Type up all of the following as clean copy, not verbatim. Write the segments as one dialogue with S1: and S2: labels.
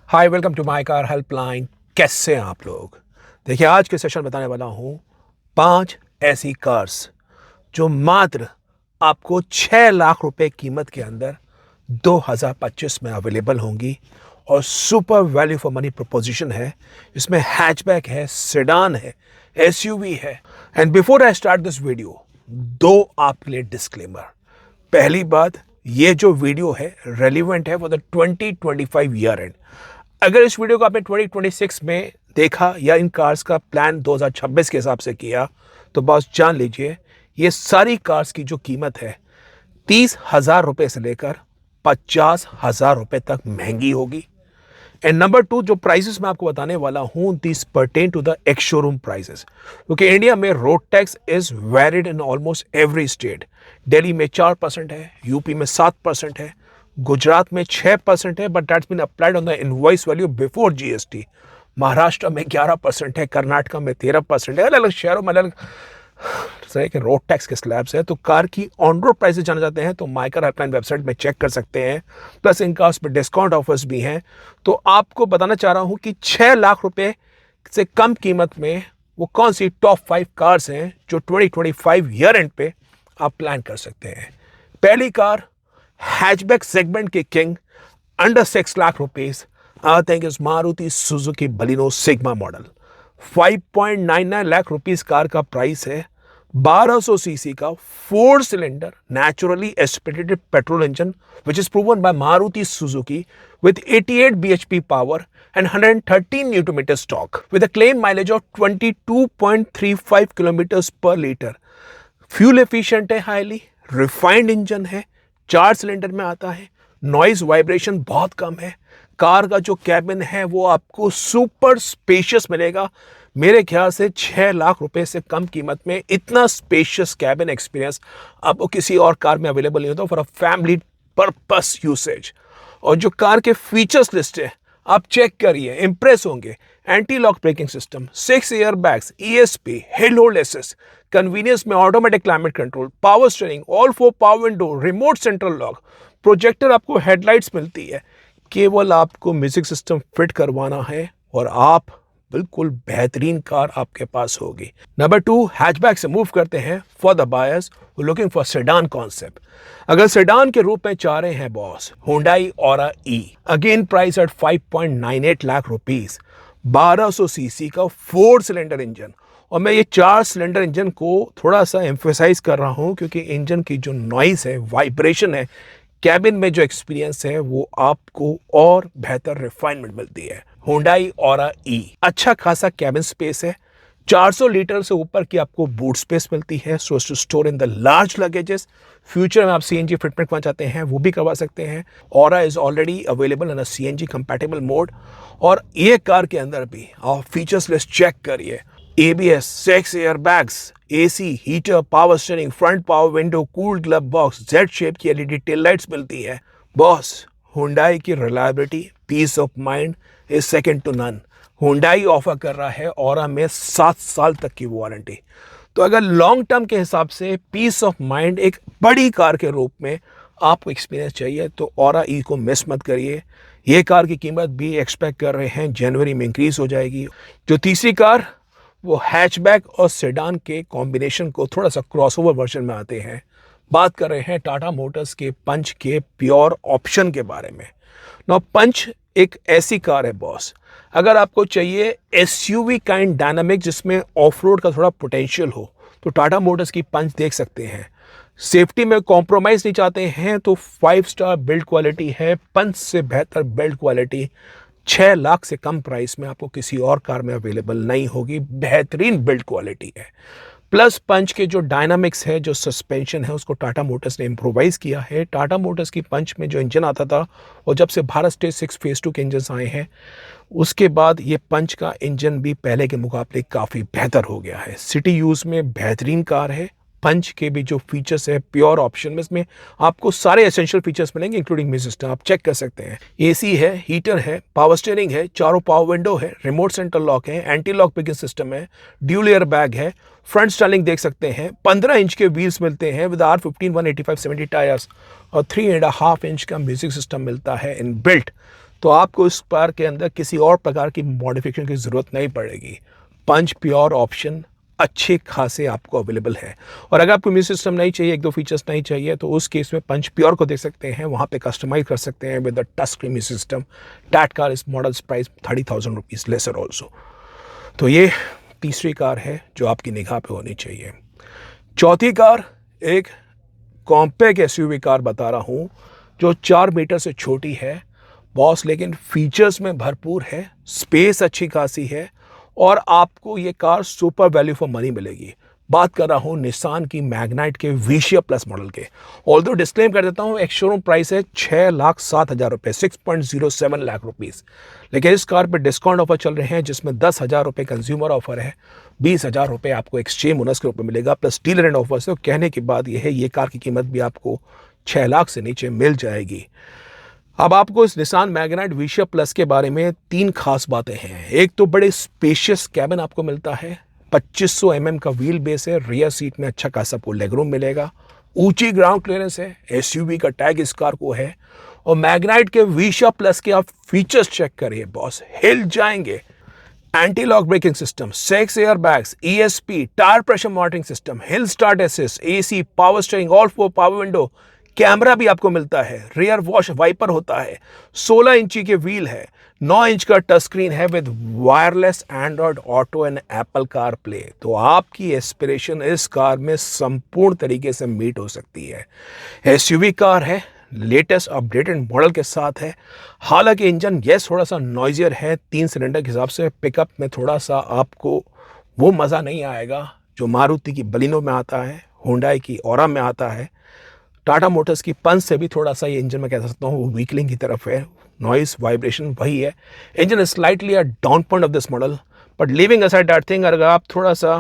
S1: Hi, welcome to my car helpline. कैसे हैं आप लोग? देखिए, आज के सेशन बताने वाला हूं 5 ऐसी कार्स जो मात्र आपको 6 लाख रुपए कीमत के अंदर 2025 में अवेलेबल होंगी और super value for money proposition है। इसमें हैचबैक है, सेडान है, एसयूवी है। And before I start this video, दो आपके लिए डिस्क्लेमर। पहली बात, ये जो वीडियो है रेलिवेंट है फॉर द 2025 ईयर एंड। अगर इस वीडियो को आपने 2026 में देखा या इन कार्स का प्लान 2026 के हिसाब से किया तो बस जान लीजिए ये सारी कार्स की जो कीमत है 30,000 रुपए से लेकर 50,000 रुपए तक महंगी होगी। एंड नंबर 2, जो प्राइसेस मैं आपको बताने वाला हूं this pertain to the ex showroom prices, क्योंकि इंडिया में road tax is varied in almost every state. Delhi में 4% है, यूपी में 7% है, गुजरात में 6% है, but that's been applied on the invoice value before GST. Maharashtra में 11% है, कर्नाटका में 13% है। अलग अलग शहरों में अलग तरह के रोड टैक्स के स्लैब्स है। तो कार की ऑन रोड प्राइसेस जाना चाहते हैं तो माइकर हेल्पलाइन वेबसाइट में चेक कर सकते हैं। प्लस इन कार्स पे डिस्काउंट ऑफर्स भी हैं। तो आपको बताना चाह रहा हूं कि 6 लाख रुपए से कम कीमत में वो कौन सी टॉप 5 कार्स हैं जो 2025 ईयर एंड पे आप प्लान कर सकते हैं। पहली कार, हैचबैक सेगमेंट के king, under 6 lakh rupees, I think is Maruti Suzuki Baleno sigma model. 5.99 lakh rupees car का प्राइस है। 1200 सीसी का 4 cylinder naturally aspirated petrol engine which is proven by Maruti Suzuki with 88 bhp power and 113 Newton meter torque with a claim mileage of 22.35 kilometers per liter। Fuel efficient है, highly refined engine है, 4 cylinder में आता है, noise vibration बहुत कम है। Car का जो cabin है वो आपको सुपर स्पेशियस मिलेगा। मेरे ख्याल से 6 लाख रुपए से कम कीमत में इतना स्पेशियस कैबिन एक्सपीरियंस आपको किसी और कार में अवेलेबल नहीं होता for a family purpose usage. और जो कार के फीचर्स लिस्ट है आप चेक करिए, इंप्रेस होंगे। Anti lock braking system, 6 air bags, ESP, hill hold assist, convenience में automatic climate control, power steering, all 4 power window, remote central lock, projector, आपको headlights मिलती है। केवल आपको म्यूजिक सिस्टम फिट करवाना है और आप बिल्कुल बेहतरीन कार आपके पास होगी। नंबर 2, हैचबैक से मूव करते हैं for the buyers who looking for sedan concept. अगर सेडान के रूप में चाह रहे हैं boss, Hyundai Aura E, again price at 5.98 lakh rupees, 1200 CC का 4 सिलेंडर इंजन। और मैं ये 4 सिलेंडर इंजन को थोड़ा सा एम्फेसाइज कर रहा हूं क्योंकि इंजन की जो नॉइस है, वाइब्रेशन है, कैबिन में जो एक्सपीरियंस है वो आपको और बेहतर रिफाइनमेंट मिलती है। हुंडई ऑरा ई, अच्छा खासा कैबिन स्पेस है, 400 लीटर से ऊपर की आपको बूट स्पेस मिलती है so to store in the large luggages. Future में आप सीएनजी फिटमेंट करना चाहते हैं वो भी करवा सकते हैं। Aura is already available in a CNG compatible mode. और ये कार के अंदर भी आप फीचर्स लिस्ट चेक करिए। ABS, 6 air bags, AC, heater, power steering, front power window, cooled glove box, Z shape की एलईडी टेल लाइट्स मिलती है। बॉस, हुंडई की reliability, peace of mind is second to none. Hyundai offer कर रहा है aura में 7 साल तक की वारंटी। तो अगर लॉन्ग टर्म के हिसाब से पीस ऑफ माइंड एक बड़ी कार के रूप में आपको एक्सपीरियंस चाहिए तो ऑरा ई को मिस मत करिए। ये कार की कीमत भी एक्सपेक्ट कर रहे हैं जनवरी में इंक्रीज हो जाएगी। जो तीसरी कार, वो हैचबैक और सेडान के कॉम्बिनेशन को थोड़ा सा क्रॉसओवर वर्जन में आते हैं। बात कर रहे हैं टाटा मोटर्स के पंच के प्योर ऑप्शन के बारे में। नाउ पंच एक ऐसी कार है बॉस, अगर आपको चाहिए एसयूवी काइंड डायनामिक जिसमें ऑफ रोड का थोड़ा पोटेंशियल हो तो टाटा मोटर्स की पंच देख सकते हैं। सेफ्टी में कॉम्प्रोमाइज नहीं चाहते हैं तो 5 स्टार बिल्ड क्वालिटी है, पंच से बेहतर बिल्ड क्वालिटी 6 लाख से कम प्राइस में आपको किसी और कार में अवेलेबल नहीं होगी। बेहतरीन बिल्ड क्वालिटी है। प्लस पंच के जो डायनामिक्स है, जो सस्पेंशन है, उसको टाटा मोटर्स ने इम्प्रोवाइज किया है। टाटा मोटर्स की पंच में जो इंजन आता था और जब से भारत स्टेज 6 फेज 2 के इंजन आए हैं उसके बाद ये पंच का इंजन भी पहले के मुकाबले काफ़ी बेहतर हो गया है। सिटी यूज़ में बेहतरीन कार है। पंच के भी जो फीचर्स है प्योर ऑप्शन में, इसमें आपको सारे एसेंशियल फीचर्स मिलेंगे इंक्लूडिंग म्यूजिक सिस्टम, आप चेक कर सकते हैं। एसी है, हीटर है, पावर स्टीयरिंग है, चारों पावर विंडो है, रिमोट सेंट्रल लॉक है, एंटी लॉक ब्रेकिंग सिस्टम है, ड्यूल एयर बैग है, फ्रंट स्टाइलिंग देख सकते हैं। 15 इंच के व्हील्स मिलते हैं विद R15 185/70 टायर्स और 3.5 इंच का म्यूजिक सिस्टम मिलता है इन बिल्ट। तो आपको इस कार के अंदर किसी और प्रकार की मॉडिफिकेशन की ज़रूरत नहीं पड़ेगी। पंच प्योर ऑप्शन अच्छे खासे आपको अवेलेबल है। और अगर आपको म्यूजिक सिस्टम नहीं चाहिए, एक दो फीचर्स नहीं चाहिए, तो उस केस में पंच प्योर को देख सकते हैं, वहाँ पे कस्टमाइज कर सकते हैं with the touch screen music system. That car is models price 30,000 rupees lesser also. तो ये तीसरी कार है जो आपकी निगाह पे होनी चाहिए। चौथी कार एक कॉम्पैक्ट एसयूवी कार बता रहा हूँ जो 4 मीटर से छोटी है बॉस, लेकिन फीचर्स में भरपूर है, स्पेस अच्छी खासी है और आपको ये car super value for money मिलेगी। बात कर रहा हूँ निसान की मैग्नाइट के विशिया प्लस मॉडल के। ऑल्दो डिस्क्लेम कर देता हूँ, एक शोरूम प्राइस है 6,07,000 रुपये, 6.07 लाख रुपीज़, लेकिन इस कार पे डिस्काउंट ऑफर चल रहे हैं जिसमें 10,000 रुपये कंज्यूमर ऑफर है, 20,000 रुपये आपको एक्सचेंज बोनस के रूप में मिलेगा, प्लस डीलर एंड ऑफर से। कहने की बात यह है ये कार की कीमत भी आपको 6 लाख से नीचे मिल जाएगी। अब आपको इस निसान मैग्नाइट विशिया प्लस के बारे में 3 खास बातें हैं। एक तो बड़े स्पेशियस कैबिन आपको मिलता है, 2500 mm का व्हील बेस है, रियर सीट में अच्छा खासा आपको लेग रूम मिलेगा, ऊंची ग्राउंड क्लियरेंस है, एसयूवी का टैग इस कार को है। और मैग्नाइट के विशिया प्लस के आप फीचर्स चेक करिए बॉस, हिल जाएंगे। Anti lock braking system, 6 air bags, ESP, tyre pressure monitoring system, hill start assist, AC, power steering, all 4 power window, camera भी आपको मिलता है, रियर वॉश वाइपर होता है, 16 इंची के व्हील है, 9 इंच का टच स्क्रीन है with wireless Android auto and Apple car play. तो आपकी एस्पिरेशन इस कार में संपूर्ण तरीके से मीट हो सकती है। एसयूवी कार है, लेटेस्ट अपडेटेड मॉडल के साथ है। हालांकि इंजन थोड़ा सा नॉइजियर है, 3 सिलेंडर के हिसाब से पिकअप में थोड़ा सा आपको वो मज़ा नहीं आएगा जो मारुति की बलिनो में आता है, हुंडई की ऑरा में आता है। टाटा मोटर्स की पंच से भी थोड़ा सा ये इंजन में कह सकता हूँ वो वीकलिंग की तरफ है, नॉइस वाइब्रेशन वही है। Engine is slightly a down point of this model, but living aside that thing, अगर आप थोड़ा सा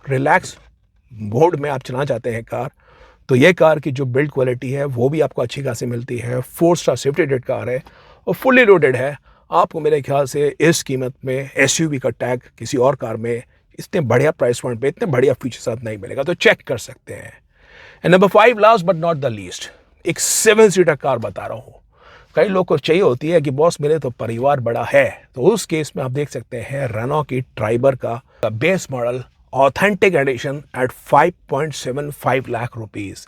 S1: रिलैक्स मोड में आप चलाना चाहते हैं कार, तो ये कार की जो बिल्ड क्वालिटी है वो भी आपको अच्छी खासी मिलती है। 4 स्टार सेफ्टी रेटेड कार है और फुल्ली लोडेड है। आपको मेरे ख्याल से इस कीमत में एसयूवी का टैग किसी और कार में इतने बढ़िया प्राइस पॉइंट पे इतने बढ़िया फीचर साथ नहीं मिलेगा, तो चेक कर सकते हैं। And number 5 last but not the least, एक 7 सीटर कार बता रहा हूँ। कई लोग को चाहिए होती है कि बॉस मेरे तो परिवार बड़ा है, तो उस केस में आप देख सकते हैं रेनॉ की ट्राइबर का base model authentic edition at 5.75 lakh rupees.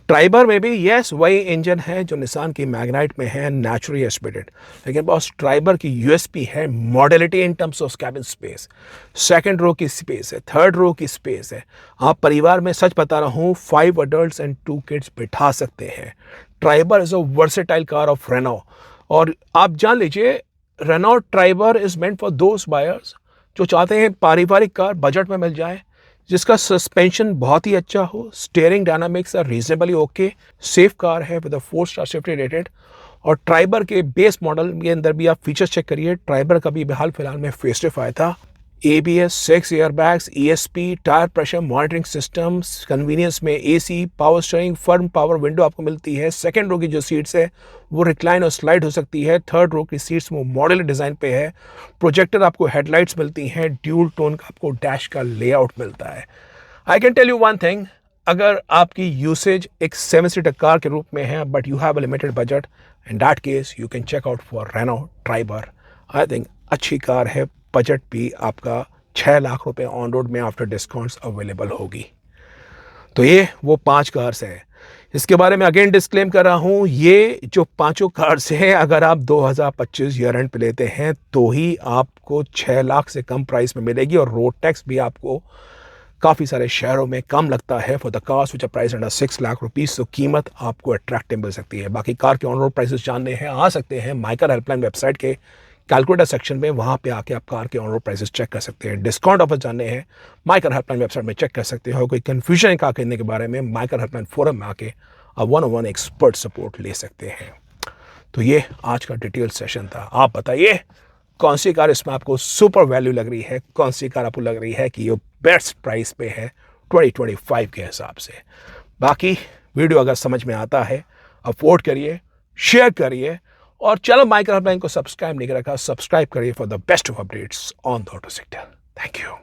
S1: Triber में भी यस वही इंजन है जो निसान की मैग्नाइट में है, नेचुरली एस्पिरेटेड, लेकिन बॉस ट्राइबर की यूएसपी है modality in terms of cabin space. Second row की स्पेस है, थर्ड रो की स्पेस है। आप परिवार में सच बता रहा हूँ 5 अडल्ट्स एंड 2 किड्स बिठा सकते हैं। Triber is a versatile car of Renault, और आप जान लीजिए Renault Triber is meant for those buyers जो चाहते हैं पारिवारिक कार बजट में मिल जाए, जिसका सस्पेंशन बहुत ही अच्छा हो, steering dynamics are reasonably okay, safe car है with a 4 star safety rated. और ट्राइबर के बेस मॉडल के अंदर भी आप फीचर्स चेक करिए। ट्राइबर का भी हाल फिलहाल में फेसलिफ्ट आया था, ABS, 6 air bags, ESP, tyre pressure monitoring system, convenience में AC, power steering, firm power window आपको मिलती है। सेकंड रो की जो सीट्स है वो रिक्लाइन और स्लाइड हो सकती है। थर्ड रो की सीट्स वो मॉडल डिज़ाइन पे है। प्रोजेक्टर आपको हेडलाइट्स मिलती हैं, ड्यूल टोन का आपको डैश का लेआउट मिलता है। I can tell you one thing, अगर आपकी यूसेज एक 7 सीटर कार के रूप में है but you have a limited budget, in that case you can check out for Renault Triber. I think अच्छी कार है, बजट भी आपका 6 लाख रुपए ऑन रोड में आफ्टर डिस्काउंट्स अवेलेबल होगी। तो ये वो 5 कार्स हैं। इसके बारे में अगेन डिस्क्लेम कर रहा हूँ, ये जो 5 कार्स हैं अगर आप 2025 ईयर एंड पे लेते हैं तो ही आपको 6 लाख से कम प्राइस में मिलेगी, और रोड टैक्स भी आपको काफ़ी सारे शहरों में कम लगता है for the cars which are price under 6 lakh rupees. तो कीमत आपको अट्रैक्टिव मिल सकती है। बाकी कार के ऑन रोड प्राइसेस जानने हैं, आ सकते हैं माइकर हेल्पलाइन वेबसाइट के कैलकुलेटर सेक्शन में, वहाँ पे आके आप कार के ऑन रोड प्राइसेस चेक कर सकते हैं। डिस्काउंट ऑफर जानने हैं माइकर हेल्पलाइन वेबसाइट में चेक कर सकते हो। कोई कन्फ्यूजन है कार खरीदने के बारे में, माइकर हेल्पलाइन फोरम में आके आप 101 एक्सपर्ट सपोर्ट ले सकते हैं। तो ये आज का डिटेल सेशन था। आप बताइए कौन सी कार इसमें आपको सुपर वैल्यू लग रही है, कौन सी कार आपको लग रही है कि ये बेस्ट प्राइस पे है 2025 के हिसाब से। बाकी वीडियो अगर समझ में आता है अफोर्ड करिए, शेयर करिए, और चलो माइकर हेल्पलाइन को सब्सक्राइब नहीं कर रखा, सब्सक्राइब करिए for the best of updates on the auto sector. Thank you.